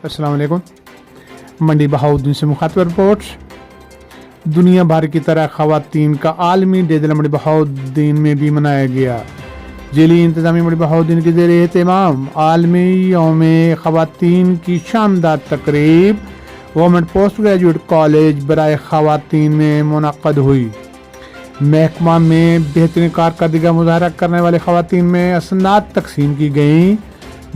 अस्सलाम वालेकुम। मंडी बहाउद्दीन से मुखातब रिपोर्ट्स। दुनिया भर की तरह ख़वातीन का आलमी डे ज़िला मंडी बहाउद्दीन में भी मनाया गया। जिली इंतज़ामी मंडी बहाउद्दीन के ज़ेरे एहतमाम आलमी यौम ख़वातीन की शानदार तकरीब गवर्नमेंट पोस्ट ग्रेजुएट कॉलेज बराए ख़वातीन में मुनक़्क़द हुई। महकमा में बेहतरीन कारकर्दगी का मुज़ाहरा करने वाले ख़वातीन में असनाद तकसीम की गई।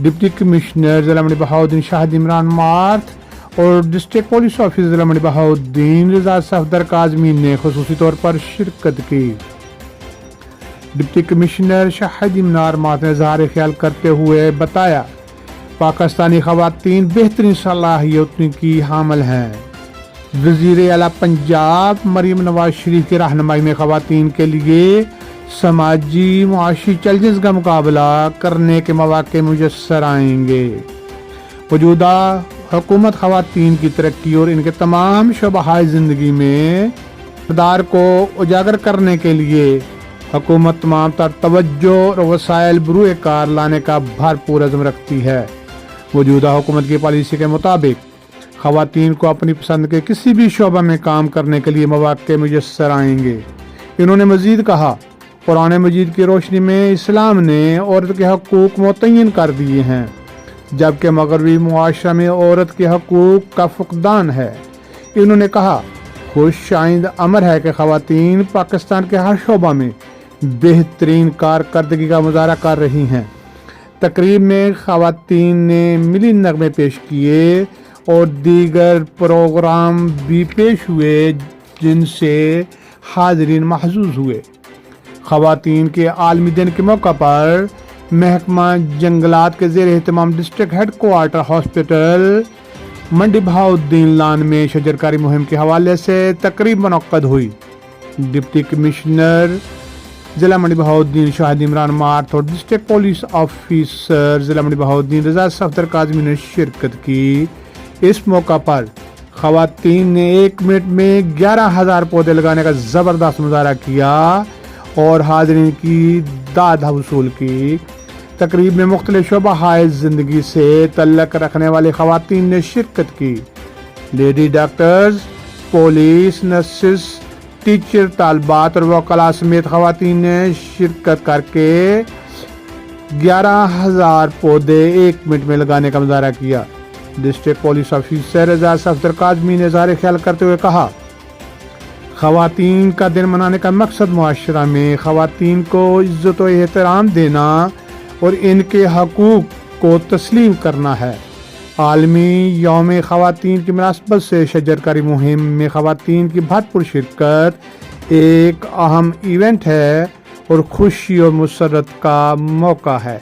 डिप्टी कमिश्नर ज़िला मंडी बहाउद्दीन शाहिद इमरान मार्थ और डिस्ट्रिक्ट पुलिस ऑफिसर ज़िला मंडी बहाउद्दीन रज़ा सफदर काज़मी ने खुसूसी तौर पर शिरकत की। Deputy commissioner Shahid Imran math ने इज़हार ख्याल करते हुए बताया, पाकिस्तानी ख़वातीन बेहतरीन सलाहियतों की हामिल हैं। वज़ीर आला पंजाब मरीम नवाज शरीफ की रहनुमाई में ख़वातीन के लिए समाजी मुआशी चैलेंज का मुकाबला करने के मौके मुयस्सर आएंगे। मौजूदा हुकूमत ख़वातीन की तरक्की और इनके तमाम शोबाहाए ज़िंदगी में किरदार को उजागर करने के लिए हुकूमत तमाम तर तवज्जो और वसाइल बरूए कार लाने का भरपूर अज़्म रखती है। मौजूदा हुकूमत की पॉलिसी के मुताबिक ख़वातीन को अपनी पसंद के किसी भी शोबा में काम करने के लिए मौके मुयस्सर आएंगे। इन्होंने मज़ीद कहा, कुरान मजीद की रोशनी में इस्लाम ने औरत के हकूक़ मुतय्यन कर दिए हैं, जबकि मगरबी मुआशरा में औरत के हकूक़ का फुक़दान है। इन्होंने कहा, खुश आइंद अमर है कि ख़वातीन पाकिस्तान के हर शोबा में बेहतरीन कारकर्दगी का मुज़ाहरा कर रही हैं। तकरीब में ख़वातीन ने मिली नगमे पेश किए और दीगर प्रोग्राम भी पेश हुए जिनसे हाज़रीन महजूज़ हुए। ख़वातीन के आलमी दिन के मौका पर महकमा जंगलात के ज़ेर एहतमाम डिस्ट्रिक्ट हेड क्वार्टर हॉस्पिटल मंडी बहाउद्दीन लान में शजरकारी मुहिम के हवाले से तकरीब मुनक़्क़द हुई। डिप्टी कमिश्नर ज़िला मंडी बहाउद्दीन शाहिद इमरान मार्थ और डिस्ट्रिक्ट पुलिस ऑफिसर ज़िला मंडी बहाउद्दीन रज़ा सफदर काज़मी ने शिरकत की। इस मौका पर ख़वातीन ने 1 मिनट में 11,000 पौधे लगाने का ज़बरदस्त मुज़ाहरा किया और हाज़रीन की दाद वसूल की। तकरीब में मुख्तलिफ शोबाहाए ज़िंदगी से तल्लक रखने वाली ख़वातीन ने शिरकत की। Lady doctors, police, nurses, teacher, तालबात और वकला समेत ख़वातीन ने शिरकत करके 11,000 पौधे 1 मिनट में लगाने का मुज़ाहरा किया। डिस्ट्रिक्ट पुलिस ऑफिसर रज़ा सफदर काज़मी ने इज़हार ख्याल करते हुए कहा, ख़वातीन का दिन मनाने का मकसद मुआशरा में ख़वातीन को इज़्ज़त और एहतराम देना और इनके हकूक़ को तस्लीम करना है। आलमी यौम ख़वातीन की मुनासबत से शजरकारी मुहिम में ख़वातीन की भरपूर शिरकत एक अहम इवेंट है और खुशी और मुसर्रत का मौका है।